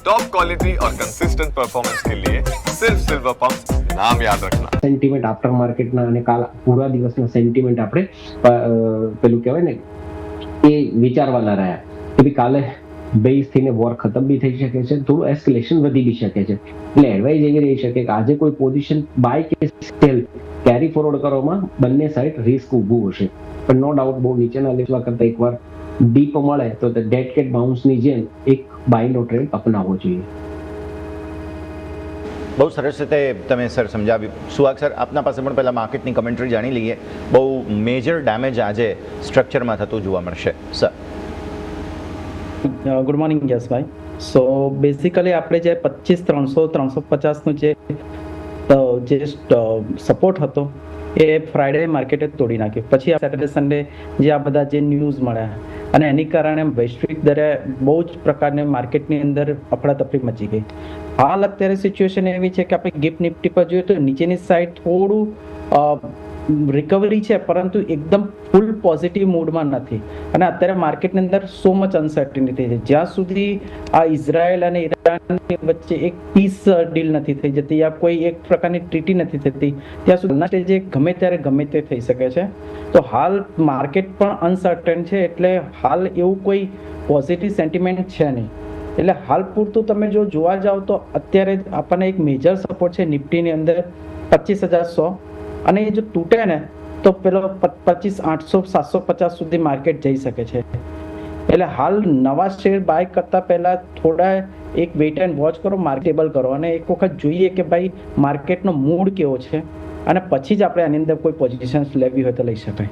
Top quality और consistent performance के लिए सिर्फ सिल्वर पंप नाम याद रखना. સેન્ટિમેન્ટ આફ્ટર માર્કેટના અને કાલ પૂરા દિવસના સેન્ટિમેન્ટ આપણે પેલું કહેવાય ને એ વિચારવાના રહ્યા કે ભાઈ કાલે બેઝ થઈને વોર ખતમ બી થઈ શકે છે, થોડું એસ્કેલેશન વધી બી શકે છે. એટલે એડવાઇઝ એવી રહી શકે કે આજે કોઈ પોઝિશન બાય કે સેલ કેરી ફોરવર્ડ કરવામાં બંને સાઈડ રિસ્ક ઊભું હશે, પણ નો ડાઉટ બહુ નીચેના લેવલ કરતા એકવાર ડીપ મળે તો ડેડ કેટ બાઉન્સની જેમ એક બાયનો ટ્રેડ અપનાવવો જોઈએ. બહુ સરસ રીતે તમે સર સમજાવ્યું. સુહાગ સર, આપના પાસે પણ પહેલાં માર્કેટની કમેન્ટ્રી જાણી લઈએ. બહુ મેજર ડેમેજ આજે સ્ટ્રક્ચરમાં થતું જોવા મળશે સર. ગુડ મોર્નિંગ યશભાઈ. સો બેઝિકલી આપણે જે 25,300-350નું જે સપોર્ટ હતો એ ફ્રાઈડે માર્કેટે તોડી નાખ્યું. પછી સેટરડે સન્ડે જે આ બધા જે ન્યૂઝ મળ્યા અને એની કારણે વૈશ્વિક દરે બહુ જ પ્રકારની માર્કેટની અંદર અફડાતફડી મચી ગઈ. હાલ અત્યારે સિચ્યુએશન એવી છે કે આપણે ગિફ્ટ નિફ્ટી પર જોઈએ તો નીચેની સાઈડ થોડું રિકવરી છે, પરંતુ એકદમ ફૂલ પોઝિટિવ મૂડમાં નથી. અને અત્યારે માર્કેટની અંદર સો મચ અનસર્ટિનિટી છે. જ્યાં સુધી આ ઇઝરાયલ અને ઈરાનની વચ્ચે એક પીસ ડીલ નથી થઈ જતી યા કોઈ એક પ્રકારની ટ્રીટી નથી થતી, ત્યાં સુધીના સ્ટેજે ગમે ત્યારે ગમે તે થઈ શકે છે. તો હાલ માર્કેટ પણ અનસર્ટન છે, એટલે હાલ એવું કોઈ પોઝિટિવ સેન્ટિમેન્ટ છે નહીં. એટલે હાલ પૂરતું તમે જો જોવા જાઓ તો અત્યારે આપણને એક મેજર સપોર્ટ છે નિફ્ટીની અંદર 25,100, અને એ જો તૂટે ને તો પેલો 25,800-750 સુધી માર્કેટ જઈ શકે છે. એટલે હાલ નવા શેર બાય કરતા પહેલા થોડા એક વેઇટ એન્ડ વોચ કરો, માર્કેટેબલ કરો અને એક વખત જોઈએ કે ભાઈ માર્કેટનો મૂડ કેવો છે, અને પછી જ આપણે આની અંદર કોઈ પોઝિશન્સ લેવી હોય તો લઈ શકાય.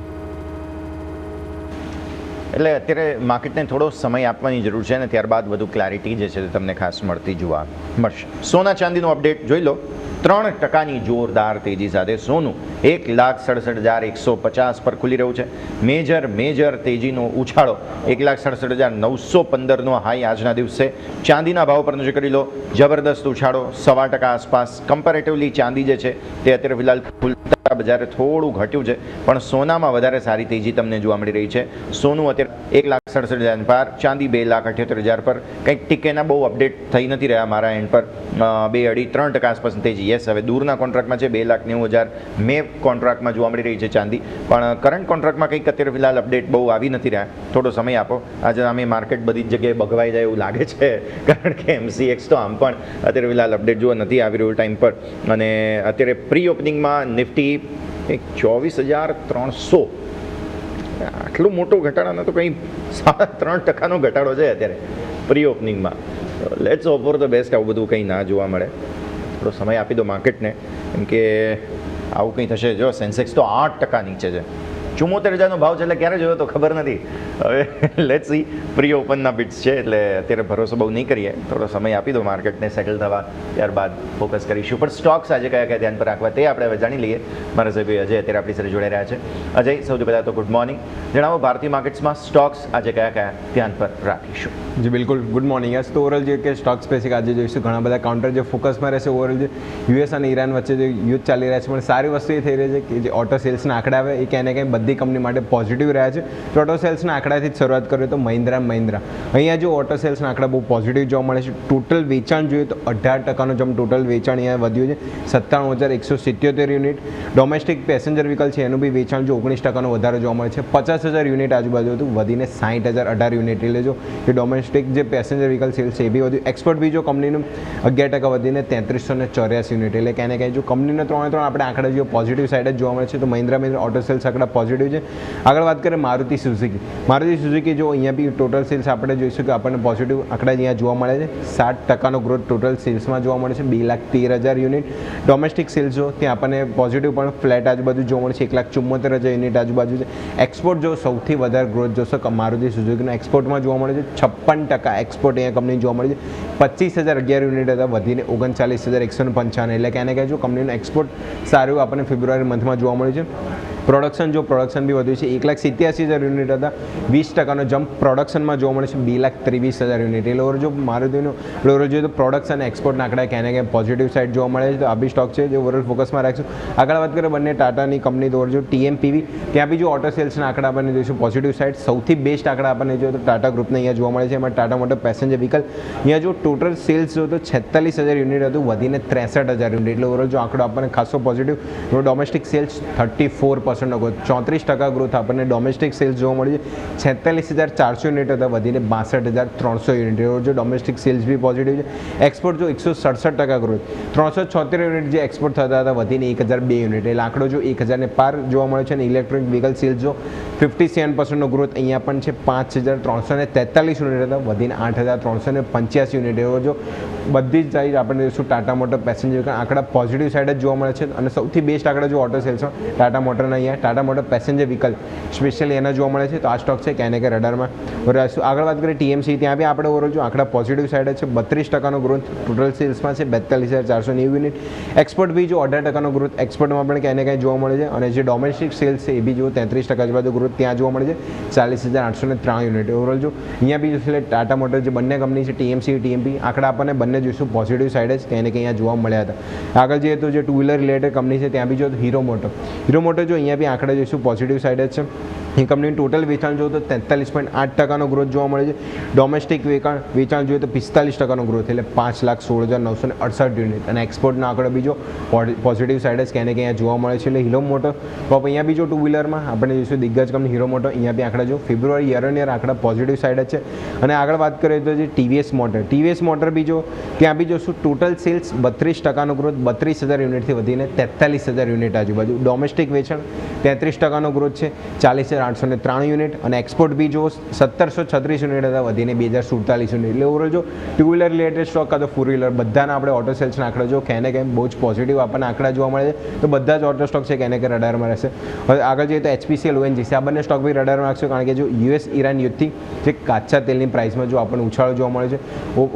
એટલે અત્યારે માર્કેટને થોડો સમય આપવાની જરૂર છે અને ત્યારબાદ વધુ ક્લેરિટી જે છે તે તમને ખાસ મળતી જોવા મળશે. સોના ચાંદીનું અપડેટ જોઈ લો. 3% જોરદાર તેજી સાથે સોનું 1,67,150 પર ખુલી રહ્યું છે. મેજર તેજીનો ઉછાળો 1,67,915નો હાઈ આજના દિવસે. ચાંદીના ભાવ પર નજર કરી લો, જબરદસ્ત ઉછાળો 0.25% આસપાસ. કમ્પેરેટિવલી ચાંદી જે છે તે અત્યારે ફિલહાલ ખુલતા બજારે થોડું ઘટ્યું છે, પણ સોનામાં વધારે સારી તેજી તમને જોવા મળી રહી છે. સોનું અત્યારે 1,67,000 પર, ચાંદી 2,78,000 પર. કંઈક ટીકેના બહુ અપડેટ થઈ નથી રહ્યા મારા એન્ડ પર. 2.5-3% આસપાસની તેજી. યસ, હવે દૂરના કોન્ટ્રાક્ટમાં છે 2,90,000 મે કોન્ટ્રાક્ટમાં જોવા મળી રહી છે ચાંદી, પણ કરંટ કોન્ટ્રાક્ટમાં કંઈક અત્યારે ફિલહાલ અપડેટ બહુ આવી નથી રહ્યા. થોડો સમય આપો. આજે આમે માર્કેટ બધી જ જગ્યાએ ભગવાઈ જાય એવું લાગે છે, કારણ કે MCX તો આમ પણ અત્યારે ફિલહાલ અપડેટ જોવા નથી આવી રહ્યું ટાઈમ પર. અને અત્યારે પ્રી ઓપનિંગમાં નિફ્ટી 24,300, આટલો મોટો ઘટાડાનો તો કંઈ 3% ઘટાડો છે અત્યારે પ્રી ઓપનિંગમાં. Let's hope for the best આવું બધું કંઈ ના જોવા મળે. થોડો સમય આપી દો માર્કેટને, કેમ કે આવું કંઈ થશે. જો સેન્સેક્સ તો 8% નીચે છે, 74,000નો ભાવ છે, એટલે ક્યારે જોયો તો ખબર નથી. હવે લેટ્સ સી, પ્રી ઓપનના બિટ્સ છે એટલે અત્યારે ભરોસો બહુ નહીં કરીએ. થોડો સમય આપી દો માર્કેટને સેટલ થવા, ત્યારબાદ ફોકસ કરીશું. પણ સ્ટોક્સ આજે કયા કયા ધ્યાન પર રાખવા તે આપણે હવે જાણી લઈએ. મારા સાહેબ અજય અત્યારે આપણી સાથે જોડાઈ રહ્યા છે. અજય, સૌથી પહેલાં તો ગુડ મોર્નિંગ. જણાવો ભારતીય માર્કેટ્સમાં સ્ટોક્સ આજે કયા કયા ધ્યાન પર રાખીશું? જી બિલકુલ, ગુડ મોર્નિંગ. યસ, તો ઓવરઓલ જે કે સ્ટોક સ્પેસિફિક આજે જોઈશું ઘણા બધા કાઉન્ટર જે ફોકસમાં રહેશે. ઓવરઓલ જે યુએસ અને ઈરાન વચ્ચે જે યુદ્ધ ચાલી રહ્યા છે, પણ સારી વસ્તુ એ થઈ રહી છે કે જે ઓટો સેલ્સના આંકડા આવે એ ક્યાંય ને ક્યાંય બધી કંપની માટે પોઝિટિવ રહ્યા છે. તો ઓટો સેલ્સના આંકડાથી જ શરૂઆત કરીએ તો મહિન્દ્રા અહીંયા જો ઓટો સેલ્સના આંકડા બહુ પોઝિટિવ જોવા મળે છે. ટોટલ વેચાણ જોઈએ તો 18%નો જમ્પ ટોટલ વેચાણ અહીંયા વધ્યું છે, 97,177 યુનિટ. ડોમેસ્ટિક પેસેન્જર વ્હીકલ છે એનું બી વેચાણ જો 19%નો વધારો જોવા મળે છે. 50,000 યુનિટ આજુબાજુ હતું, વધીને 60,018 યુનિટ. એટલે જો કે ડોમેસ્ટિક જે પેસેન્જર વ્હીકલ સેલ્સ છે એ બી વધ્યું. એક્સપોર્ટ બી જો કંપનીનું 11% વધીને 3384 યુનિટ. એટલે ક્યાંય ને ક્યાંય જો કંપનીનો 3 આપણે આંકડા જો પોઝિટિવ સાઈડ જ જોવા મળે છે. તો મહિન્દ્રા ઓટો સેલ્સ આંકડા પોઝિટિવ છે. આગળ વાત કરીએ મારુતિ સુઝુકી જો અહીંયા બી ટોટલ સેલ્સ આપણે જોઈશું કે આપણને પોઝિટિવ આંકડા અહીંયા જોવા મળે છે. 7%નો ગ્રોથ ટોટલ સેલ્સમાં જોવા મળે છે, 2,13,000 યુનિટ. ડોમેસ્ટિક સેલ્સ જો ત્યાં આપણને પોઝિટિવ પણ ફ્લેટ આજુબાજુ જોવા મળે છે, 1,74,000 યુનિટ આજુબાજુ છે. એક્સપોર્ટ જો સૌથી વધારે ગ્રોથ જોશો મારુતિ સુઝુકીનો એક્સપોર્ટમાં જોવા મળે છે, 56% એક્સપોર્ટ અહીંયા કંપની જોવા મળે છે. 25,011 યુનિટ હતા, વધીને 39,195. એટલે ક્યાંને ક્યાં જો કંપનીનો એક્સપોર્ટ સારું આપણને ફેબ્રુઆરી મંથમાં જોવા મળે છે. પ્રોડક્શન બી વધ્યું છે. 1,87,000 યુનિટ હતા, 20% જમ્પ પ્રોડક્શનમાં જોવા મળે છે, 2,23,000 યુનિટ. એટલે ઓવર જો મારુતિનું ઓવરઓલ જોઈએ તો પ્રોડક્શન અને એક્સપોર્ટના આંકડા ક્યાં ને ક્યાં પોઝિટિવ સાઇડ જોવા મળે છે. તો આ બી સ્ટોક છે જે ઓવરઓલ ફોકસમાં રાખીશું. આગળ વાત કરીએ બંને ટાટાની કંપની તો જો TMPV, ત્યાં બી જો ઓટો સેલ્સના આંકડા આપણને જોઈશું પોઝિટિવ સાઇડ. સૌથી બેસ્ટ આંકડા આપણને જોઈએ તો ટાટા ગ્રુપને અહીંયા જોવા મળે છે. એમાં ટાટા મોટર પેસેન્જર વ્હીકલ અહીંયા જો ટોટલ સેલ્સ જો તો 46,000 યુનિટ હતું, વધીને 63,000 યુનિટ. એટલે ઓવરઓલ જો આંકડો આપણને ખાસો positive. Domestic sales 34% growth, 34% growth આપણને ડોમેસ્ટિક સેલ્સ જોવા મળી છે. 46,400 યુનિટ હતા, વધીને 62,300 યુનિટ. જો ડોમેસ્ટિક સેલ્સ બી પોઝિટિવ છે. એક્સપોર્ટ જો 167% ગ્રોથ, 376 યુનિટ જે એક્સપોર્ટ થતા હતા, વધીને 1,002 યુનિટ. એટલે આંકડો જો 1,000 ને પાર જોવા મળે છે. અને ઇલેક્ટ્રોનિક વ્હીકલ સેલ્સ જો 57% ગ્રોથ અહીંયા પણ છે, 5,343 યુનિટ હતા, વધીને 8,385 યુનિટ. એવો જો બધી જ સાઈડ આપણે જોઈશું ટાટા મોટર પેસેન્જર આંકડા પોઝિટિવ સાઈડ જ જોવા મળે છે. અને સૌથી બેસ્ટ આંકડા જો ઓટો સેલ્સમાં ટાટા મોટરના અહીંયા Tata motor passenger vehicle specially એના જોવા મળે છે. તો આ સ્ટોક છે ક્યાંને કે રડારમાં રહીશું. આગળ વાત કરીએ TMC, ત્યાં બી આપણે ઓવરઓલ જો આંકડા પોઝિટિવ સાઈડ છે, 32% ગ્રોથ ટોટલ સેલ્સમાં છે, 42,490 યુનિટ. એક્સપોર્ટ બી જો 18% ગ્રોથ એક્સપોર્ટમાં પણ ક્યાંને ક્યાંય જોવા મળે છે. અને જે ડોમેસ્ટિક સેલ્સ છે એ બી જો 33% બાજુ ગ્રોથ ત્યાં જોવા મળે છે, 40,803 યુનિટ. ઓવરઓલ જો અહીંયા બી જોશે ટાટા મોટર જે બંને કંપની છે TMC TMP આંકડા આપણને બંને જોઈશું પોઝિટિવ સાઈડ જ ક્યાંને ક્યાં જોવા મળ્યા હતા. આગળ જઈએ તો જે ટુ વ્હીલર રિલેટેડ કંપની છે ત્યાં બી જો હીરો મોટો જો અહીંયા બી આંકડા જોઈશું પોઝિટિવ સાઈડ જ છે. એ કંપનીનું ટોટલ વેચાણ જોઈએ તો 43.8% ગ્રોથ જોવા મળે છે. ડોમેસ્ટિક વેચાણ જોઈએ તો 45% ગ્રોથ, એટલે 5,16,968 યુનિટ. અને એક્સપોર્ટનો આંકડો બીજો પોઝિટિવ સાઈડ જ ક્યાંને ક્યાં જોવા મળે છે. એટલે હીરો મોટો ટોપ અહીંયા બી જો ટુ વ્હીલરમાં આપણે જોઈશું દિગ્ગજ કંપની હીરો મોટો, અહીંયા બી આંકડા જો ફેબ્રુઆરી યર ઓન યર આંકડા પોઝિટિવ સાઈડ જ છે. અને આગળ વાત કરીએ તો જે TVS મોટર બી જો ત્યાં બી જોશું ટોટલ સેલ્સ 32% ગ્રોથ, 32,000 યુનિટથી વધીને 43,000 યુનિટ આજુબાજુ. ડોમેસ્ટિક વેચાણ 33% ગ્રોથ છે, 40,893 યુનિટ. અને એક્સપોર્ટ બી જો 1,736 યુનિટ હતા, વધીને 2,047 યુનિટ. એટલે ઓવરઓલ જો ટુ વ્હીલર રિલેટેડ સ્ટોક કાં તો ફોર વ્હીલર બધાના આપણે ઓટો સેલ્સના આંકડા જો ક્યાંને ક્યાંય બહુ જ પોઝિટિવ આપણને આંકડા જોવા મળે છે. તો બધા જ ઓટો સ્ટોક છે ક્યાંને ક્યાં રડારમાં રહેશે. હવે આગળ જઈએ તો HPCL ONGC આ બંને સ્ટોક બી રડારમાં રાખશો, કારણ કે જો US-ઈરાન યુદ્ધથી જે કાચા તેલની પ્રાઇસમાં જો આપણને ઉછાળો જોવા મળે છે.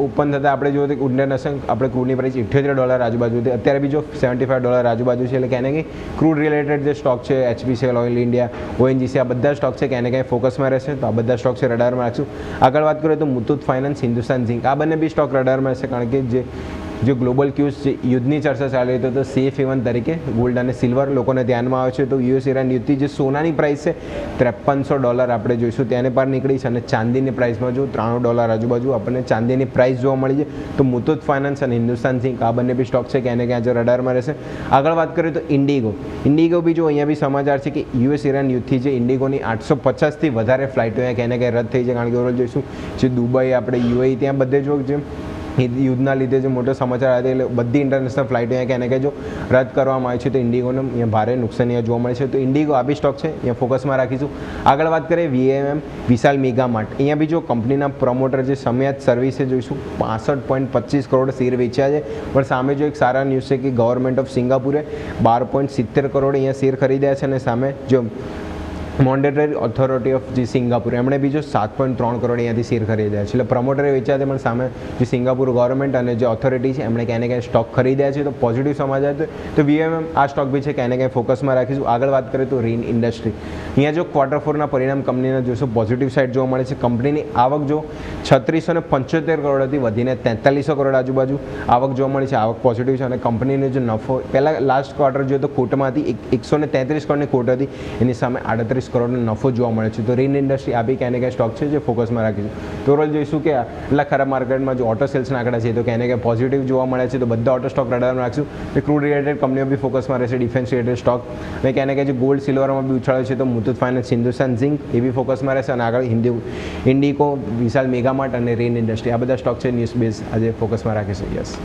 ઓપન થતાં આપણે જોઈએ તો ઇન્ટરનેશનલ આપણે ક્રૂડની પ્રાઇસ $78 આજુબાજુ હતી, અત્યારે બી જો $75 આજુબાજુ છે. એટલે ક્યાંને ક્યાંય ક્રૂડ રિલેટેડ જે સ્ટોક છે HPCL ઓઇલ ઇન્ડિયા ONGC આ બધા સ્ટોક છે ક્યાંને ક્યાંય ફોકસમાં રહેશે. તો આ બધા સ્ટોક છે રડારમાં રાખશું. આગળ વાત કરીએ તો મુથુટ ફાઇનાન્સ, હિન્દુસ્તાન ઝિંક આ બંને બી સ્ટોક રડારમાં રહેશે, કારણ કે જે ગ્લોબલ ક્યુઝ જે યુદ્ધની ચર્ચા ચાલી રહી તો સેફ હેવન તરીકે ગોલ્ડ અને સિલ્વર લોકોને ધ્યાનમાં આવે છે. તો US-ઈરાન યુદ્ધથી જે સોનાની પ્રાઇસ છે $5300 આપણે જોઈશું ત્યાંને પાર નીકળી છે. અને ચાંદીની પ્રાઇસમાં જો $93 આજુબાજુ આપણને ચાંદીની પ્રાઇસ જોવા મળી છે. તો મુથુટ ફાઇનાન્સ અને હિન્દુસ્તાન ઝિંક આ બંને બી સ્ટોક છે ક્યાંને ક્યાં જો રડારમાં રહેશે. આગળ વાત કરીએ તો ઇન્ડિગો બી જો અહીંયા બી સમાચાર છે કે US-ઈરાન યુદ્ધથી જે ઇન્ડિગોની 850થી વધારે ફ્લાઇટો અહીંયા ક્યાંને ક્યાં રદ થઈ છે, કારણ કે ઓવરઓલ જોઈશું જે દુબઈ આપણે UAE ત્યાં બધે જો જે યુદ્ધના લીધે જે મોટો સમાચાર હતા એટલે બધી ઇન્ટરનેશનલ ફ્લાઇટો અહીંયા ક્યાંને ક્યાં જો રદ કરવામાં આવી છે. તો ઇન્ડિગોને અહીંયા ભારે નુકસાન અહીંયા જોવા મળે છે. તો ઇન્ડિગો આ બી સ્ટોક છે અહીંયા ફોકસમાં રાખીશું. આગળ વાત કરીએ VMM વિશાલ મેગા માર્ટ, અહીંયા બી જો કંપનીના પ્રમોટર જે સમ્યાત સર્વિસે જોઈશું 65.25 કરોડ શેર વેચ્યા છે. પણ સામે જો એક સારા ન્યૂઝ છે કે ગવર્મેન્ટ ઓફ સિંગાપુરે 12.70 કરોડ અહીંયા શેર ખરીદ્યા છે. અને સામે જો મોનેટરી ઓથોરિટી ઓફ જે સિંગાપુર એમણે બીજો 7.3 કરોડ અહીંયાથી શેર ખરીદ્યા છે. એટલે પ્રમોટરે વેચ્યા છે, પણ સામે જે સિંગાપુર ગવર્મેન્ટ અને જે ઓથોરિટી છે એમણે ક્યાંને ક્યાંય સ્ટોક ખરીદ્યા છે. તો પોઝિટિવ સમાચાર તો VMM આ સ્ટોક બી છે ક્યાંને ક્યાંય ફોકસમાં રાખીશું. આગળ વાત કરીએ તો રેન ઇન્ડસ્ટ્રી, અહીંયા જો Q4ના પરિણામ કંપનીના જોઈશું પોઝિટિવ સાઇડ જોવા મળે છે. કંપનીની આવક જો 3675 કરોડ હતી, વધીને 4300 કરોડ આજુબાજુ આવક જોવા મળી છે. આવક પોઝિટિવ છે. અને કંપનીનો જે નફો પહેલાં લાસ્ટ ક્વાર્ટર જોઈએ તો ખોટમાં હતી, 133 કરોડની ખોટ હતી, એની સામે 38 કરોડનો નફો જોવા મળે છે. તો રેન ઇન્ડસ્ટ્રી આ બી ક્યાંને ક્યાંય સ્ટોક છે જે ફોકસમાં રાખીશું. તો ઓવરઓલ જોઈશું કે એટલા ખરાબ માર્કેટમાં જો ઓટો સેલ્સના આંકડા છે તો ક્યાંને ક્યાંય પોઝિટિવ જોવા મળે છે. તો બધા ઓટો સ્ટોક રડારમાં રાખશું. એ ક્રૂડ રિલેટેડ કંપનીઓ બી ફોકસમાં રહેશે, ડિફેન્સ રિલેટેડ સ્ટોક અને ક્યાંને ક્યાંય જે ગોલ્ડ સિલ્વરમાં બી ઉછાળે છે તો મુથુટ ફાઇનાન્સ, હિન્દુસ્તાન ઝિંક એ બી ફોકસમાં રહેશે. અને આગળ ઇન્ડિકો, વિશાલ મેગા માર્ટ અને રેન ઇન્ડસ્ટ્રી આ બધા સ્ટોક છે ન્યૂઝ બેઝ આજે ફોકસમાં રાખીશું. યસ,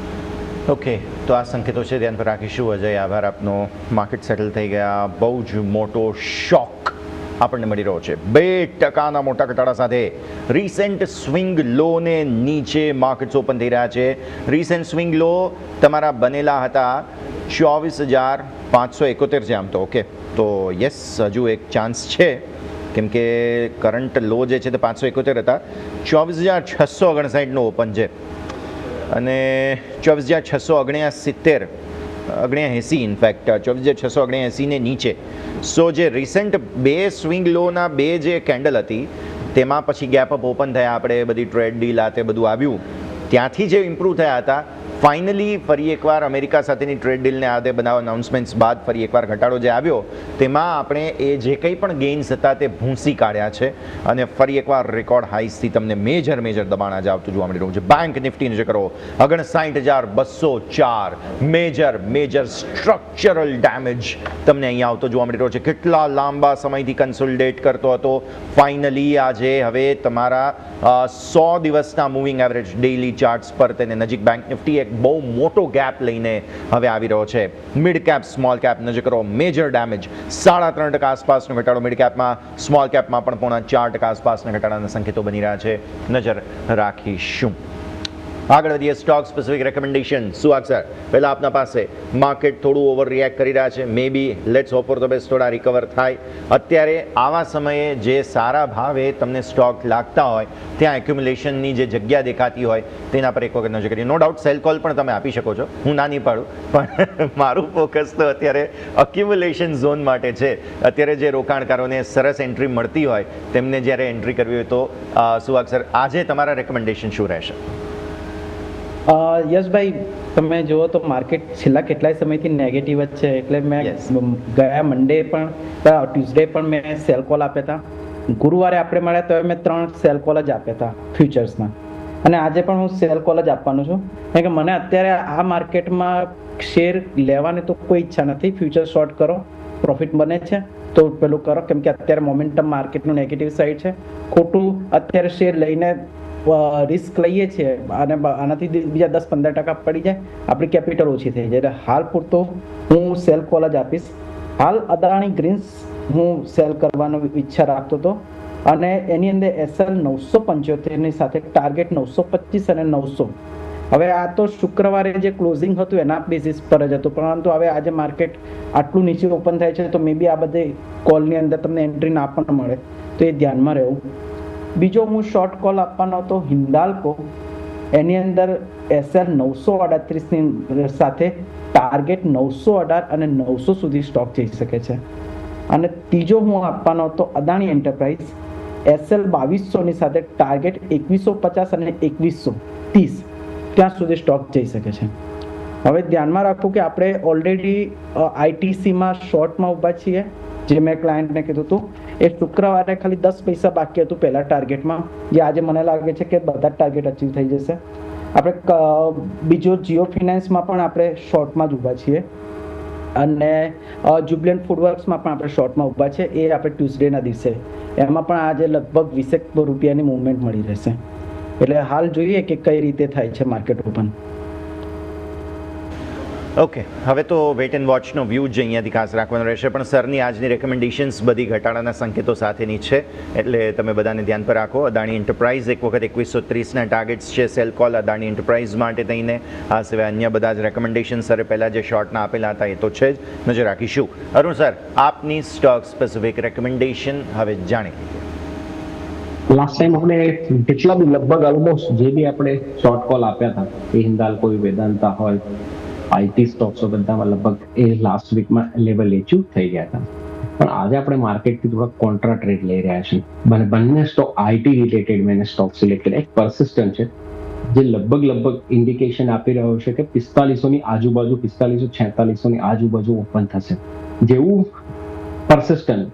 ઓકે, તો આ સંકેતો છે ધ્યાન પર રાખીશું. અજય, આભાર આપનો. માર્કેટ સેટલ થઈ ગયા, બહુ જ મોટો શોક આપણને મળી રહ્યો છે. 2% મોટા ઘટાડા સાથે રિસેન્ટ સ્વિંગ લોને નીચે માર્કેટ્સ ઓપન થઈ રહ્યા છે. રિસેન્ટ સ્વિંગ લો તમારા બનેલા હતા 24,571 છે આમ તો. ઓકે, તો યસ, હજુ એક ચાન્સ છે, કેમ કે કરંટ લો જે છે તે 571 હતા, 24,659નો ઓપન છે અને 24,669 ₹24,679 ઇનફેક્ટ 24,679 ને નીચે. સો જે રિસન્ટ બે સ્વિંગ લોના બે જે કેન્ડલ હતી તેમાં પછી ગેપ અપ ઓપન થયા, આપણે બધી ટ્રેડ ડીલ આ તે બધું આવ્યું, ત્યાંથી જે ઇમ્પ્રૂવ થયા હતા ફાઇનલી ફરી એકવાર અમેરિકા સાથેની ટ્રેડ ડીલને આદે બનાવ અનાઉન્સમેન્ટ્સ બાદ ફરી એકવાર ઘટાડો જે આવ્યો તેમાં આપણે એ જે કંઈ પણ ગેઇન્સ હતા તે ભૂંસી કાઢ્યા છે અને ફરી એકવાર રેકોર્ડ હાઈસથી તમને મેજર દબાણ આજે આવતું જોવા મળી રહ્યું છે. બેંક નિફ્ટીને જે કરો 59,204 મેજર સ્ટ્રક્ચરલ ડેમેજ તમને અહીંયા આવતો જોવા મળી રહ્યો છે. કેટલા લાંબા સમયથી કન્સોલિડેટ કરતો હતો, ફાઇનલી આજે હવે તમારા 100 દિવસના મૂવિંગ એવરેજ ડેઇલી ચાર્ટ્સ પર તેને નજીક બેંક નિફ્ટી એક બહુ મોટો ગેપ લઈને હવે આવી રહ્યો છે. મિડ કેપ સ્મોલ કેપ નજર કરો, મેજર ડેમેજ 3.5% આસપાસનો ઘટાડો મિડ કેપમાં, સ્મોલ કેપમાં પણ 0.4% આસપાસના ઘટાડાના સંકેતો બની રહ્યા છે, નજર રાખીશું. આગળ વધીએ stock specific recommendation. Suhag sir, પહેલાં આપના પાસે માર્કેટ થોડું ઓવર રિએક્ટ કરી રહ્યા છે, maybe let's hope for the best થોડા રિકવર થાય. અત્યારે આવા સમયે જે સારા ભાવે તમને સ્ટોક લાગતા હોય ત્યાં એક્યુમ્યુલેશનની જે જગ્યા દેખાતી હોય તેના પર એક વખત નજર કરીએ. નો ડાઉટ સેલ કોલ પણ તમે આપી શકો છો, હું ના નહીં પાડું, પણ મારું ફોકસ તો અત્યારે અક્યુમ્યુલેશન ઝોન માટે છે. અત્યારે જે રોકાણકારોને સરસ એન્ટ્રી મળતી હોય તેમને જ્યારે એન્ટ્રી કરવી હોય તો સુહાગ સર આજે તમારા રેકમેન્ડેશન શું રહેશે? યશભાઈ, તમે જુઓ તો માર્કેટ છેલ્લા કેટલાય સમયથી નેગેટિવ જ છે, એટલે મેં ગયા મંડે પણ ટ્યુઝડે પણ મેં સેલ કોલ આપ્યા હતા. ગુરુવારે આપણે મળ્યા તો મેં 3 સેલ કોલ જ આપ્યા હતા ફ્યુચર્સના, અને આજે પણ હું સેલ કોલ જ આપવાનો છું, કારણ કે મને અત્યારે આ માર્કેટમાં શેર લેવાની તો કોઈ ઈચ્છા નથી. ફ્યુચર શોર્ટ કરો, પ્રોફિટ બને છે તો પેલું કરો, કેમ કે અત્યારે મોમેન્ટમ માર્કેટનું નેગેટિવ સાઈડ છે. ખોટું અત્યારે શેર લઈને રિસ્ક લઈએ છીએ અને આનાથી બીજા 10-15% પડી જાય, આપણી કેપિટલ ઓછી થઈ જાય. એટલે હાલ પૂરતો હું સેલ કોલ જ આપીશ. હાલ અદાણી ગ્રીન્સ હું સેલ કરવાનો ઈચ્છા રાખતો હતો, અને એની અંદર SL 975ની સાથે ટાર્ગેટ 925 અને 900. હવે આ તો શુક્રવારે જે ક્લોઝિંગ હતું એના બેસિસ પર જ હતું, પરંતુ હવે આજે માર્કેટ આટલું નીચે ઓપન થાય છે તો મે બી આ બધી કોલની અંદર તમને એન્ટ્રી ના પણ મળે, તો એ ધ્યાનમાં રહેવું. બીજો હું શોર્ટ કોલ આપવાનો હતો હિન્દાલ્કો, એની અંદર SL 938ની સાથે ટાર્ગેટ 918 અને 900 સુધી સ્ટોક જઈ શકે છે. અને ત્રીજો હું આપવાનો હતો અદાણી એન્ટરપ્રાઇઝ, SL 2200ની સાથે ટાર્ગેટ 2150 અને 2130 ત્યાં સુધી સ્ટોક જઈ શકે છે. હવે ધ્યાનમાં રાખવું કે આપણે ઓલરેડી ITCમાં શોર્ટમાં ઊભા છીએ, જે મેં ક્લાયન્ટને કીધું હતું. એ શુક્રવારે ખાલી 10 પૈસા બાકી હતું પહેલા ટાર્ગેટમાં, જે આજે મને લાગે છે કે બધા ટાર્ગેટ અચીવ થઈ જશે. આપણે બીજો જીઓ ફિનાન્સમાં પણ આપણે શોર્ટમાં જ ઊભા છીએ, અને જુબિલન્ટ ફૂડવર્ક્સમાં પણ આપણે શોર્ટમાં ઊભા છે. એ આપણે ટ્યુઝડેના દિવસે એમાં પણ આજે લગભગ 20 રૂપિયાની મૂવમેન્ટ મળી રહેશે. એટલે હાલ જોઈએ કે કઈ રીતે થાય છે માર્કેટ ઓપન. ઓકે, હવે તો વેટ એન્ડ વોચનો વ્યૂ જ અહીંયાથી ખાસ રાખવાનો રહેશે, પણ સરની આજની રેકમેન્ડેશન્સ બધી ઘટાડાના સંકેતો સાથેની છે, એટલે તમે બધાને ધ્યાન પર રાખો. અદાણી એન્ટરપ્રાઇઝ એક વખત 2130ના ટાર્ગેટ્સ છે સેલ કોલ અદાણી એન્ટરપ્રાઇઝ માટે થઈને. આ સિવાય અન્ય બધા જ રેકમેન્ડેશન સરે પહેલાં જે શોર્ટના આપેલા હતા એ તો છે જ, નજર રાખીશું. અરુણ સર, આપની સ્ટોક સ્પેસિફિક રેકમેન્ડેશન હવે જાણી લઈએ. લાસ્ટ ટાઈમ આપણે કેટલા બી લગભગ ઓલમોસ્ટ જે બી આપણે શોર્ટ કોલ આપ્યા હતા, એ હિન્દાલ્કો હોય, વેદાંતા હોય, IT સ્ટોક્સો બધામાં લગભગ એ લાસ્ટ વીકમાં લેવલ એચીવ થઈ ગયા હતા. પણ આજે આપણે માર્કેટથી થોડા કોન્ટ્રા ટ્રેડ લઈ રહ્યા છીએ. બંને સ્ટોક IT રિલેટેડ મેં સ્ટોક સિલેક્ટ કર્યા. એક પરસિસ્ટન્ટ છે જે લગભગ ઇન્ડિકેશન આપી રહ્યો છે કે 4500ની આજુબાજુ, 4546ની આજુબાજુ ઓપન થશે. જેવું પરસિસ્ટન્ટ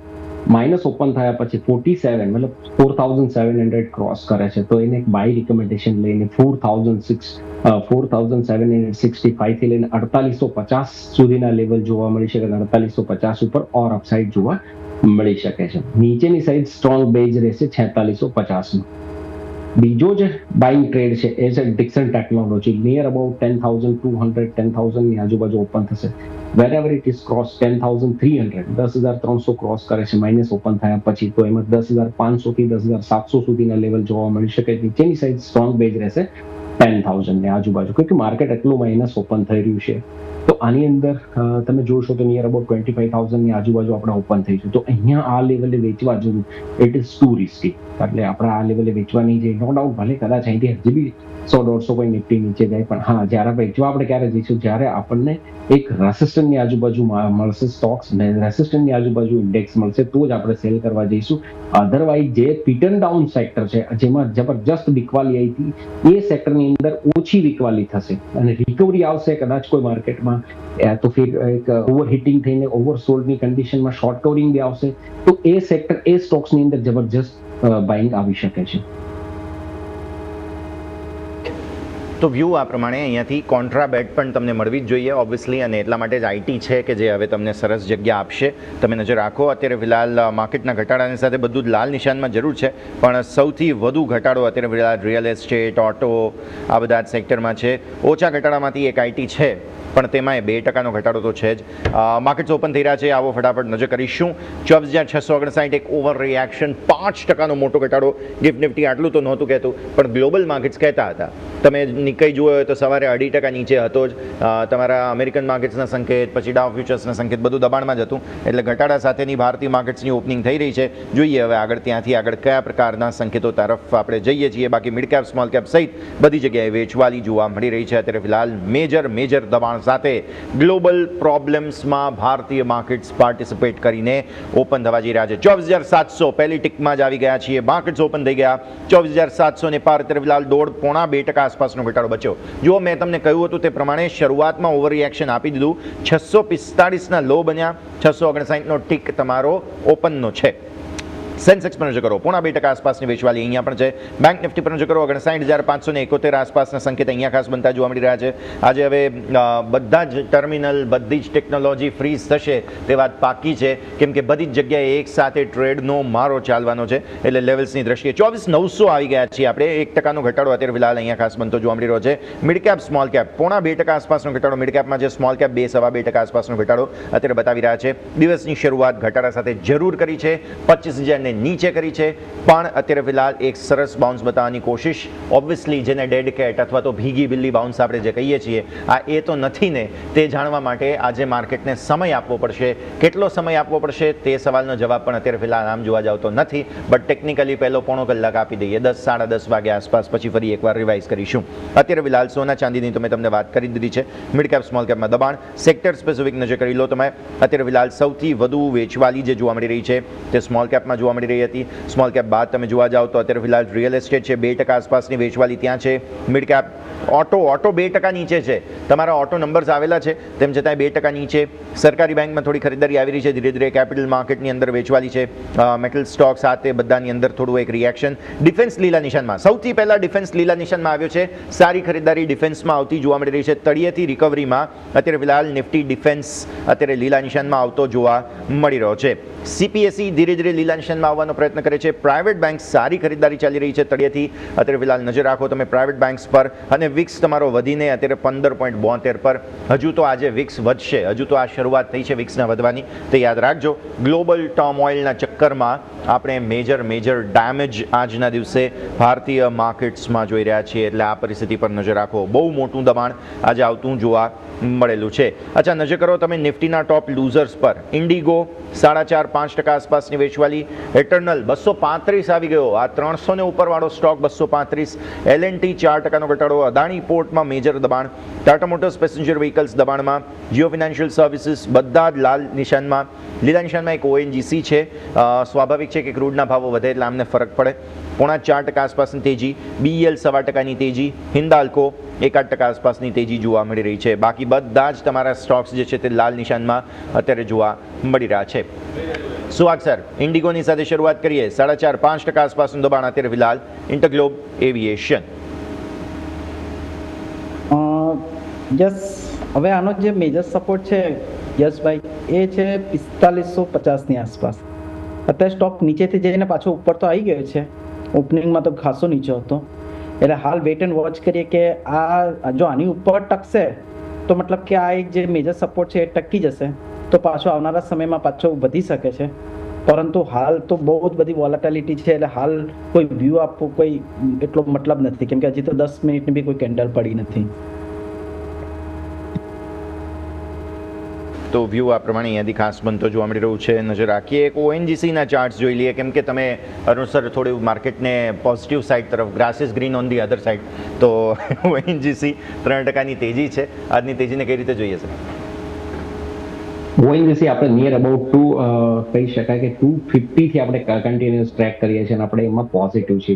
માઇનસ ઓપન થયા પછી 47 મતલબ 4700 ક્રોસ કરે છે, તો એને એક બાય રિકમેન્ડેશન લઈને 4765 થી લઈને 4850 સુધીના લેવલ જોવા મળી શકે. 4850 ઉપર ઓર અપસાઇડ જોવા મળી શકે છે. નીચેની સાઈડ સ્ટ્રોંગ બેઝ રહેશે 4650 નો. બીજો જે બાઇંગ ટ્રેડ છે એ છે ડિક્સન ટેકનોલોજી. નિયર અબાઉટ 10,200 10,000ની આજુબાજુ ઓપન થશે. wherever it is cross 10,300 10,300 cross કરે છે માઇનસ ઓપન થયા પછી, તો એમાં 10,500 થી 10,700 સુધીના લેવલ જોવા મળી શકે. નીચેની સાઈડ સ્ટ્રોંગ બેઝ રહેશે 10,000 ની આજુબાજુ, કે માર્કેટ એટલું માઇનસ ઓપન થઈ રહ્યું છે. તો આની અંદર તમે જોશો તો નિયર અબાઉટ 25,000ની આજુબાજુ આપણે ઓપન થઈશું. તો અહીંયા આ લેવલે વેચવા જવું ઇટ ઇઝ ટુ રિસ્કી, એટલે આપણે આ લેવલે વેચવા નહીં જઈએ. નો ડાઉટ ભલે કદાચ અહીંથી હજી બી 100-150 પોઈન્ટ નિફ્ટી નીચે જાય. પણ હા, જ્યારે વેચવા આપણે ક્યારે જઈશું, જ્યારે આપણને એક રેસિસ્ટન્ટની આજુબાજુ મળશે સ્ટોક્સ ને રેસિસ્ટન્ટની આજુબાજુ ઇન્ડેક્સ મળશે, તો જ આપણે સેલ કરવા જઈશું. અધરવાઇઝ જે પીટન ડાઉન સેક્ટર છે, જેમાં જબરજસ્ત વીકવાલી આવી હતી, એ સેક્ટરની અંદર ઓછી વીકવાલી થશે અને રિકવરી આવશે કદાચ કોઈ માર્કેટમાં, તો ફિર એક ઓવરહીટિંગ થઈને ઓવરસોલ્ડની કન્ડિશનમાં શોર્ટ કવરિંગ બી આવશે, તો એ સેક્ટર, એ સ્ટોક્સની અંદર જબરજસ્ત બાઇંગ આવી શકે છે. તો વ્યૂ આ પ્રમાણે અહીંયાથી કોન્ટ્રા બેટ પણ તમને મળવી જ જોઈએ ઓબ્વિયસલી, અને એટલા માટે જ આઈટી છે કે જે હવે તમને સરસ જગ્યા આપશે. તમે નજર રાખો, અત્યારે ફિલહાલ માર્કેટના ઘટાડાની સાથે બધું જ લાલ નિશાનમાં જરૂર છે, પણ સૌથી વધુ ઘટાડો અત્યારે ફિલહાલ રિયલ એસ્ટેટ, ઓટો, આ બધા જ સેક્ટરમાં છે. ઓછા ઘટાડામાંથી એક આઈટી છે, પણ તેમાંય 2% ઘટાડો તો છે જ. માર્કેટ્સ ઓપન થઈ રહ્યા છે, આવો ફટાફટ નજર કરીશું. 24,659 એક ઓવર રિએક્શન, 5%નો મોટો ઘટાડો. ગિફ્ટ નિફ્ટી આટલું તો નહોતું કહેતું, પણ ગ્લોબલ માર્કેટ્સ કહેતા હતા. તમે નિકાઈ જુઓ હોય તો સવારે 2.5% નીચે હતો જ. તમારા અમેરિકન માર્કેટ્સના સંકેત, પછી ડાઉ ફ્યુચર્સના સંકેત બધું દબાણમાં જ હતું. એટલે ઘટાડા સાથેની ભારતીય માર્કેટ્સની ઓપનિંગ થઈ રહી છે. જોઈએ હવે આગળ ત્યાંથી આગળ કયા પ્રકારના સંકેતો તરફ આપણે જઈએ છીએ. બાકી મિડ કેપ, સ્મોલ કેપ સહિત બધી જગ્યાએ વેચવાલી જોવા મળી રહી છે. અત્યારે ફિલહાલ મેજર દબાણ સાથે ગ્લોબલ પ્રોબ્લેમ્સમાં ભારતીય માર્કેટ્સ પાર્ટિસિપેટ કરીને ઓપન થવા જઈ રહ્યા છે. 24,700 પહેલી ટિકમાં જ આવી ગયા છીએ. માર્કેટ્સ ઓપન થઈ ગયા 24,700 ને પાર. અત્યારે ફિલહાલ 1.5-2% આસપાસનો ઘટાડો બચ્યો. જો મેં તમને કહ્યું હતું તે પ્રમાણે શરૂઆતમાં ઓવર રિએક્શન આપી દીધું. 645ના લો બન્યા, 659નો ટિક તમારો ઓપનનો છે. સેન્સેક્સ પર નજર કરો, 0.5% આસપાસની વેચવાલી અહીંયા પણ છે. બેંક નિફ્ટી પર નજર કરો, 59,571 આસપાસના સંકેત અહીંયા ખાસ બનતા જોવા મળી રહ્યા છે. આજે હવે બધા જ ટર્મિનલ, બધી જ ટેકનોલોજી ફ્રીઝ થશે તે વાત પાકી છે, કેમ કે બધી જ જગ્યાએ એક સાથે ટ્રેડનો મારો ચાલવાનો છે. એટલે લેવલ્સની દ્રષ્ટિએ 24,900 આવી ગયા છીએ આપણે. 1%નો ઘટાડો અત્યારે ફિલહાલ અહીંયા ખાસ બનતો જોવા મળી રહ્યો છે. મિડ કેપ, સ્મોલ કેપ 0.5% આસપાસનો ઘટાડો મિડ કેપમાં છે. સ્મોલ કેપ 2-2.5% આસપાસનો ઘટાડો અત્યારે બતાવી રહ્યા છે. દિવસની શરૂઆત ઘટાડા સાથે જરૂર કરી છે, 25,000 નીચે કરી છે, પણ અત્યારે ફિલહાલ એક સરસ બાઉન્સ બતાવવાની કોશિશ. ઓબ્વિયસલી જેને ડેડ કેટ અથવા તો ભીગી બિલ્લી બાઉન્સ આપણે જે કહીએ છીએ, આ એ તો નથી ને, તે જાણવા માટે આજે માર્કેટને સમય આપવો પડશે. કેટલો સમય આપવો પડશે તે સવાલનો જવાબ પણ અત્યારે ફિલહાલ આમ જોવા જાવ તો નથી, બટ ટેકનિકલી પહેલો પોણો કલાક આપી દઈએ, 10-10:30 વાગ્યા આસપાસ, પછી ફરી એકવાર રિવાઇઝ કરીશું. અત્યારે ફિલહાલ સોના ચાંદીની તો મેં તમને વાત કરી દીધી છે. મિડ કેપ, સ્મોલ કેપમાં દબાણ, સેક્ટર સ્પેસિફિક નજર કરી લો તમે. અત્યારે ફિલહાલ સૌથી વધુ વેચવાલી જે જોવા મળી રહી છે તે સ્મોલ કેપમાં જોવા મળી રહી હતી. સ્મોલ કેપ બાદ તમે જોવા જાઓ તો અત્યારે ફિલહાલ રિયલ એસ્ટેટ છે, 2% આસપાસની વેચવાલી ત્યાં છે. મિડ કેપ, ઓટો 2% નીચે છે. તમારા ઓટો નંબર્સ આવેલા છે, તેમ છતાંય 2% નીચે. સરકારી બેંકમાં થોડી ખરીદારી આવી રહી છે ધીરે ધીરે. કેપિટલ માર્કેટની અંદર વેચવાલી છે. મેટલ સ્ટોક સાથે બધાની અંદર થોડું એક રિએક્શન. ડિફેન્સ લીલા નિશાનમાં, સૌથી પહેલા ડિફેન્સ લીલા નિશાનમાં આવ્યો છે. સારી ખરીદારી ડિફેન્સમાં આવતી જોવા મળી રહી છે. તળિયેથી રિકવરીમાં અત્યારે ફિલહાલ નિફ્ટી ડિફેન્સ અત્યારે લીલા નિશાનમાં આવતો જોવા મળી રહ્યો છે. CPSE ધીરે ધીરે લીલા નિશાનમાં આવવાનો પ્રયત્ન કરે છે. પ્રાઇવેટ બેંક સારી ખરીદારી ચાલી રહી છે તળિયેથી. અત્યારે ફિલહાલ નજર રાખો તમે પ્રાઇવેટ બેંક્સ પર. અને વિક્સ તમારો વધીને અત્યારે 15.72 પર. હજુ તો આજે વિક્સ વધશે, હજુ તો આ શરૂઆત થઈ છે વિક્સના વધવાની, તે યાદ રાખજો. ગ્લોબલ ટર્મોઇલના ચક્કરમાં આપણે મેજર ડેમેજ આજના દિવસે ભારતીય માર્કેટ્સમાં જોઈ રહ્યા છીએ. એટલે આ પરિસ્થિતિ પર નજર રાખો. બહુ મોટું દબાણ આજે આવતું જોવા મળેલું છે. અચ્છા, નજર કરો તમે નિફ્ટીના ટોપ લૂઝર્સ પર. ઇન્ડિગો 4.5-5% આસપાસની વેચવાલી. એટર્નલ 235 આવી ગયો. આ 300 ને ઉપરવાળો સ્ટોક 235. L&T 4%નો ઘટાડો. અદાણી પોર્ટમાં મેજર દબાણ. ટાટા મોટર્સ પેસેન્જર વ્હીકલ્સ દબાણમાં. જીઓ ફિનાન્શિયલ સર્વિસીસ બધા જ લાલ નિશાનમાં. લીલા નિશાનમાં એક ONGC છે. સ્વાભાવિક છે કે ક્રૂડના ભાવો વધે એટલે આમને ફરક પડે. 0.5% આસપાસની તેજી. BEL 1.25%ની તેજી. હિન્દાલ્કો 1.8% આસપાસની તેજી જોવા મળી રહી છે. બાકી બધા જ તમારા સ્ટોક્સ જે છે તે લાલ નિશાનમાં અત્યારે જોવા મળી રહ્યા છે. સુહાગ સર, ઇન્ડિગોની સાથે શરૂઆત કરીએ. 4.5-5% આસપાસનું દબાણ અત્યારે ફિલહાલ. ઇન્ટરગ્લોબ એવિએશન. યસ, હવે આનો જે મેજર સપોર્ટ છે યશભાઈ, એ છે 4550ની આસપાસ. અત્યારે સ્ટોક નીચેથી જઈને પાછો ઉપર તો આવી ગયો છે. ઓપનિંગમાં તો ખાસો નીચે હતો, એટલે હાલ વેટ એન્ડ વોચ કરીએ કે આ જો આની ઉપર ટકશે તો મતલબ કે આ એક જે મેજર સપોર્ટ છે એ ટકી જશે, તો પાછો આવનારા સમયમાં પાછો વધી શકે છે. પરંતુ હાલ તો બહુ જ બધી વોલેટિલિટી છે, એટલે હાલ કોઈ વ્યૂ આપવું કોઈ એટલો મતલબ નથી, કેમ કે હજી તો 10 મિનિટની બી કોઈ કેન્ડલ પડી નથી. તો વ્યૂ આ પ્રમાણે અહીંયાથી ખાસ બનતો જોવા મળી રહ્યું છે. નજર રાખીએ એક ઓએનજીસીના ચાર્ટ્સ જોઈ લઈએ, કેમ કે તમે અનુસર થોડું માર્કેટને પોઝિટિવ સાઇડ તરફ, grass is green on the other side, તો ઓએનજીસી 3% તેજી છે. આજની તેજીને કઈ રીતે જોઈએ છે? ઓએનજીસી આપણે નિયર અબાઉટ ટુ કહી શકાય કે 250 થી આપણે કન્ટિન્યુઅસ ટ્રેક કરીએ છીએ અને આપણે એમાં પોઝિટિવ છે.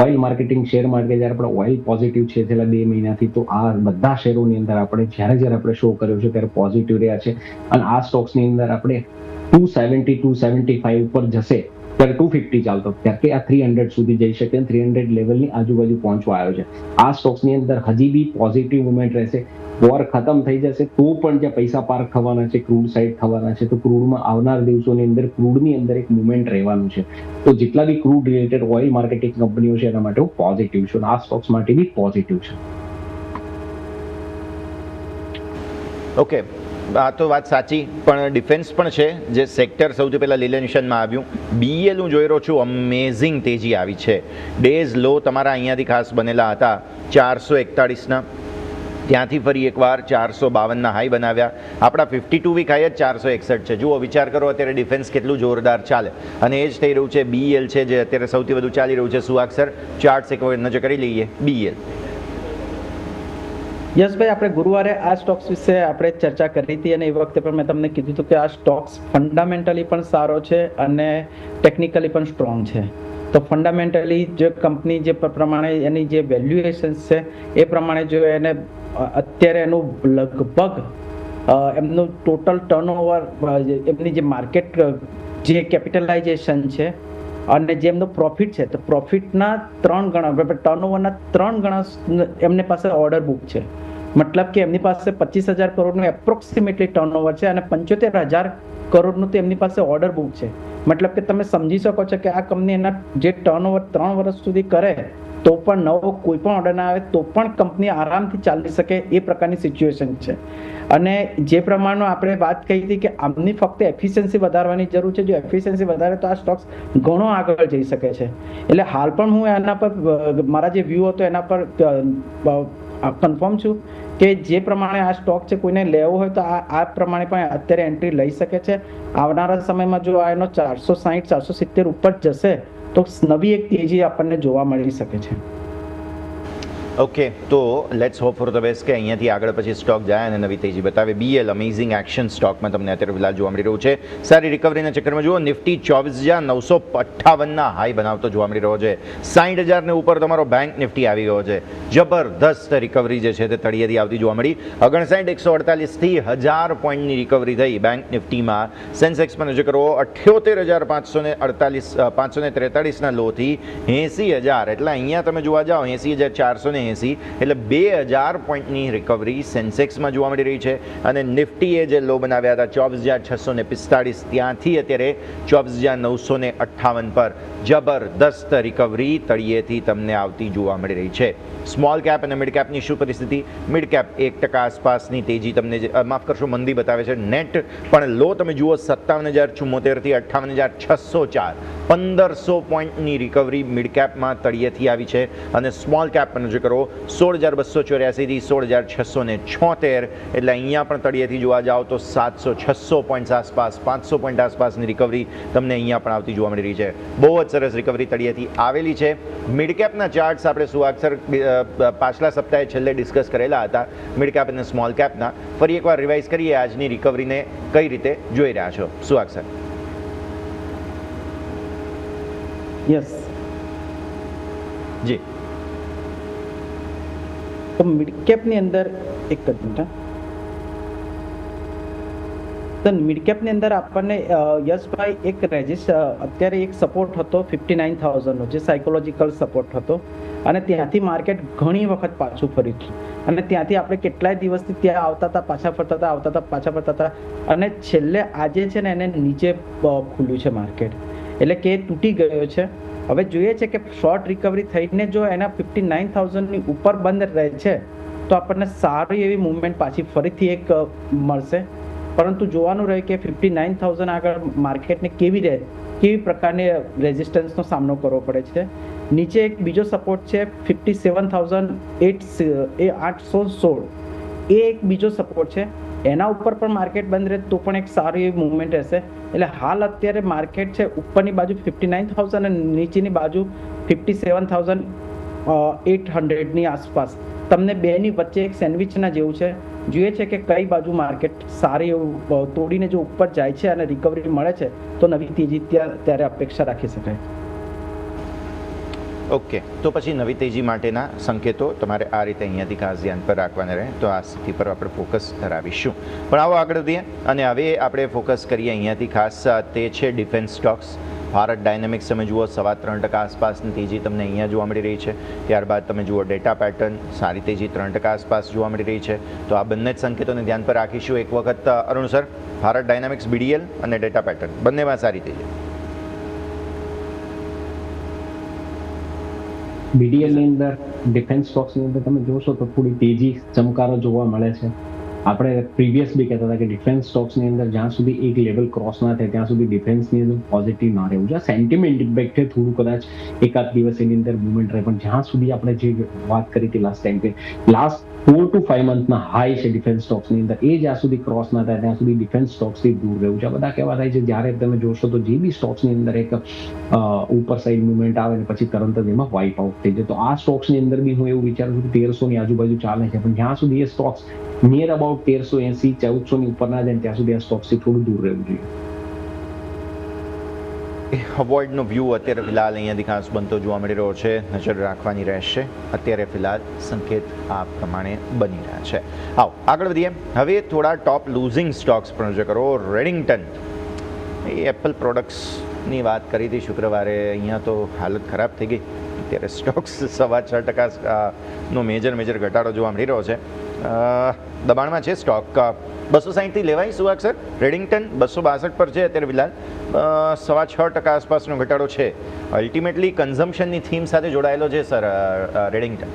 ઓઇલ માર્કેટિંગ શેર માર્કેટ જ્યારે આપણે ઓઇલ પોઝિટિવ છે છેલ્લા 2 મહિનાથી, તો આ બધા શેરોની અંદર આપણે જ્યારે આપણે શો કર્યો છે ત્યારે પોઝિટિવ રહ્યા છે. અને આ સ્ટોક્સની અંદર આપણે 270 275 પર જશે ત્યારે 250 ચાલતો, ત્યારથી આ 300 સુધી જઈ શકે, 300 લેવલની આજુબાજુ પહોંચવા આવ્યો છે. આ સ્ટોક્સની અંદર હજી બી પોઝિટિવ મુવમેન્ટ રહેશે. વોર ખતમ થઈ જશે તો પણ જ્યાં પૈસા પાર્ક થવાના છે, ક્રૂડ સાઇડ થવાના છે, તો ક્રૂડમાં આવનાર દિવસોની અંદર ક્રૂડની અંદર એક મુવમેન્ટ રહેવાનું છે. તો જેટલા બી ક્રૂડ રિલેટેડ ઓઇલ માર્કેટિંગ કંપનીઓ છે એના માટે પોઝિટિવ છે, આ સ્ટોક્સ માટે બી પોઝિટિવ છે. ઓકે, આ તો વાત સાચી, પણ ડિફેન્સ પણ છે જે સેક્ટર સૌથી પહેલાં લીલા નિશાનમાં આવ્યું. બીએલ હું જોઈ રહ્યો છું, અમેઝિંગ તેજી આવી છે. ડેઝ લો તમારા અહીંયાથી ખાસ બનેલા હતા 441ના, ત્યાંથી ફરી એકવાર 452ના હાઈ બનાવ્યા. આપણા 52 વીક હાઈ જ 461 છે. જુઓ, વિચાર કરો અત્યારે ડિફેન્સ કેટલું જોરદાર ચાલે, અને એ જ થઈ રહ્યું છે. બીએલ છે જે અત્યારે સૌથી વધુ ચાલી રહ્યું છે. સુહાગ સર, ચાર્ટ્સ એક વખત નજર કરી લઈએ. બીએલ. યશભાઈ, આપણે ગુરુવારે આ સ્ટોક્સ વિશે આપણે ચર્ચા કરી હતી અને એ વખતે પણ મેં તમને કીધું હતું કે આ સ્ટોક્સ ફંડામેન્ટલી પણ સારો છે અને ટેકનિકલી પણ સ્ટ્રોંગ છે. તો ફંડામેન્ટલી જે કંપની જે પ્રમાણે એની જે વેલ્યુએશન્સ છે એ પ્રમાણે જો એને અત્યારે એનું લગભગ એમનું ટોટલ ટર્નઓવર, એમની જે માર્કેટ જે કેપિટલાઇઝેશન છે અને જે એમનો પ્રોફિટ છે, તો પ્રોફિટના 3 ગણા, ટર્નઓવરના 3 ગણા એમની પાસે ઓર્ડર બુક છે. મતલબ કે એમની પાસે 25,000 કરોડનું એપ્રોક્સિમેટલી ટર્નઓવર છે અને 75,000 કરોડનું તો એમની પાસે ઓર્ડર બુક છે. મતલબ કે તમે સમજી શકો છો કે આ કંપની એના જે ટર્નઓવર 3 વર્ષ સુધી કરે તો પણ નવો કોઈ પણ ઓર્ડર ના આવે તો પણ કંપની આરામથી ચાલી શકે એ પ્રકારની સિચ્યુએશન છે. અને જે પ્રમાણનો આપણે વાત કરી હતી કે આમની ફક્ત એફિશિયન્સી વધારવાની જરૂર છે. જો એફિશિયન્સી વધારે તો આ સ્ટોક્સ ઘણો આગળ જઈ શકે છે. એટલે હાલ પણ હું એના પર મારા જે વ્યૂ હતો એના પર કન્ફર્મ છું કે જે પ્રમાણે આ સ્ટોક છે કોઈને લેવો હોય તો આ પ્રમાણે પણ અત્યારે એન્ટ્રી લઈ શકે છે. આવનારા સમયમાં જો આ એનો 460 470 ઉપર જશે તો નવી એક તેજી આપણને જોવા મળી શકે છે. ઓકે, તો let's hope for the best કે અહીંયાથી આગળ પછી સ્ટોક જાય અને નવી તેજી બતાવે. બીએલ અમેઝિંગ એક્શન સ્ટોકમાં તમને અત્યારે ફિલહાલ જોવા મળી રહ્યું છે. સારી રિકવરીના ચક્કરમાં જુઓ, નિફ્ટી 24,958ના હાઈ બનાવતો જોવા મળી રહ્યો છે. 60,000ને ઉપર તમારો બેંક નિફ્ટી આવી ગયો છે. જબરદસ્ત રિકવરી જે છે તે તળિયેથી આવતી જોવા મળી. 59,148થી 1000 પોઈન્ટની રિકવરી થઈ બેંક નિફ્ટીમાં. સેન્સેક્સ પર નજર કરો, 78,543ના લોથી 80,000, એટલે અહીંયા તમે જોવા જાઓ 80,480, એટલે 2,000 પોઈન્ટની રિકવરી સેન્સેક્સમાં જોવા મળી રહી છે. અને નિફ્ટીએ જે લો બનાવ્યા હતા 24,645, ત્યાંથી અત્યારે 24,958 પર જબરદસ્ત રિકવરી તળિયેથી તમને આવતી જોવા મળી રહી છે. સ્મોલ કેપ અને મિડ કેપની શું પરિસ્થિતિ? મિડ કેપ 1% આસપાસની તેજી તમને, માફ કરશો, મંદી બતાવે છે. નેટ પણ લો તમે જુઓ 57,074થી 58,604, 1,500 પોઈન્ટની રિકવરી મિડ કેપમાં તળિયેથી આવી છે. અને સ્મોલ કેપ પર નજર કરો, 16,284થી 16,676, એટલે અહીંયા પણ તળિયેથી જોવા જાઓ તો 700-600 પોઈન્ટ આસપાસ, 500 પોઈન્ટ આસપાસની રિકવરી તમને અહીંયા પણ આવતી જોવા મળી રહી છે. બહુ જ સરસ રિકવરી તળિયેથી આવેલી છે. મિડ કેપના ચાર્ટ્સ આપણે સુહાગસર પાછલા સપ્તાહે છેલ્લે ડિસ્કસ કરેલા હતા, મિડ કેપ અને સ્મોલ કેપના. ફરી એકવાર રિવાઇઝ કરીએ આજની રિકવરીને કઈ રીતે જોઈ રહ્યા છો સુહાગસર? યસ જી. તો મિડ કેપની અંદર એક જ મિનિટ, તો મિડ કેપની અંદર આપણને યશભાઈ એક અત્યારે એક સપોર્ટ હતો 59,000નો, જે સાયકોલોજીકલ સપોર્ટ હતો અને ત્યાંથી માર્કેટ ઘણી વખત પાછું ફર્યું હતું અને ત્યાંથી આપણે કેટલાય દિવસથી ત્યાં આવતા હતા, પાછા ફરતા હતા, આવતા હતા, પાછા ફરતા હતા અને છેલ્લે આજે છે ને એને નીચે ખુલ્યું છે માર્કેટ, એટલે કે તૂટી ગયો છે. હવે જોઈએ છે કે શોર્ટ રિકવરી થઈને જો એના 59,000ની ઉપર બંધ રહે છે તો આપણને સારી એવી મૂવમેન્ટ પાછી ફરીથી એક મળશે. પરંતુ જોવાનું રહે કે 59,000 આગળ માર્કેટને કેવી પ્રકારની રેઝિસ્ટન્સનો સામનો કરવો પડે છે. નીચે એક બીજો સપોર્ટ છે 57,816, એ એક બીજો સપોર્ટ છે. એના ઉપર પણ માર્કેટ બંધ રહે તો પણ એક સારી એવી મુવમેન્ટ રહેશે. એટલે હાલ અત્યારે માર્કેટ છે ઉપરની બાજુ 59,000 અને નીચેની બાજુ 57,800ની આસપાસ. તમને બેની વચ્ચે એક સેન્ડવિચના જેવું છે. જોઈએ છે કે કઈ બાજુ માર્કેટ સારી એવું તોડીને જો ઉપર જાય છે અને રિકવરી મળે છે તો નવી તેજી ત્યારે અપેક્ષા રાખી શકાય. ઓકે, તો પછી નવી તેજી માટેના સંકેતો તમારે આ રીતે અહીંયાથી ખાસ ધ્યાન પર રાખવાના રહે, તો આ સ્થિતિ પર આપણે ફોકસ ધરાવીશું. પણ આવો આગળ વધીએ અને હવે આપણે ફોકસ કરીએ અહીંયાથી ખાસ તે છે ડિફેન્સ સ્ટોક્સ. ભારત ડાયનેમિક્સ તમે જુઓ 3.25% આસપાસની તેજી તમને અહીંયા જોવા મળી રહી છે. ત્યારબાદ તમે જુઓ ડેટા પેટર્ન, સારી તેજી 3% આસપાસ જોવા મળી રહી છે. તો આ બંને જ સંકેતોને ધ્યાન પર રાખીશું. એક વખત Arun sir, Bharat dynamics, BDL અને ડેટા પેટર્ન બંનેમાં સારી તેજી. BDL ની અંદર, ડિફેન્સ સ્ટોક્સ ની અંદર તમે જોશો તો થોડી તેજી ચમકારો જોવા મળે છે. આપણે પ્રીવિયસ બી કહેતા હતા કે ડિફેન્સ સ્ટોક્સની અંદર જ્યાં સુધી એક લેવલ ક્રોસ ના થાય ત્યાં સુધી ડિફેન્સની અંદર પોઝિટિવ ના રહેવું જોઈએ. સેન્ટિમેન્ટ ઇમ્પેક્ટ છે, થોડું કદાચ એકાદ દિવસ એની અંદર મુવમેન્ટ રહે, પણ જ્યાં સુધી આપણે જે વાત કરી હતી લાસ્ટ ટાઈમ કે લાસ્ટ 4 to 5 મંથના હાઈ છે ડિફેન્સ સ્ટોક્સની અંદર, એ જ્યાં સુધી ક્રોસ ના થાય ત્યાં સુધી ડિફેન્સ સ્ટોક્સથી દૂર રહેવું છે. બધા કહેવા થાય છે જ્યારે તમે જોશો તો જે બી સ્ટોક્સની અંદર એક ઉપર સાઈડ મુવમેન્ટ આવે ને પછી તરત જ એમાં વાઇપ આઉટ થઈ જાય. તો આ સ્ટોક્સની અંદર બી હું એવું વિચારું છું કે 1300 ની આજુબાજુ ચાલે છે, પણ જ્યાં સુધી એ સ્ટોક્સ નિયર અબાઉટ 1380, 1400 ની ઉપર ના જાય ત્યાં સુધી આ સ્ટોક્સથી થોડું દૂર રહેવું જોઈએ. અવોઇડનો વ્યૂ અત્યારે ફિલહાલ અહીંયાથી ખાસ બનતો જોવા મળી રહ્યો છે. નજર રાખવાની રહેશે. અત્યારે ફિલહાલ સંકેત આ પ્રમાણે બની રહ્યા છે. આવો આગળ વધીએ. હવે થોડા ટોપ લૂઝિંગ સ્ટોક્સ પર નજર કરો. રેડિંગ્ટન, એ એપલ પ્રોડક્ટ્સની વાત કરી હતી શુક્રવારે, અહીંયા તો હાલત ખરાબ થઈ ગઈ. અત્યારે સ્ટોક્સ 6.25% નો મેજર ઘટાડો જોવા મળી રહ્યો છે. દબાણમાં છે સ્ટોક. 260થી લેવાય સુવાગ સર? રેડિંગ્ટન 262 પર છે અત્યારે ફિલહાલ. 6.25% આસપાસનો ઘટાડો છે. અલ્ટિમેટલી કન્ઝમ્પશનની થીમ સાથે જોડાયેલો છે સર રેડિંગ્ટન.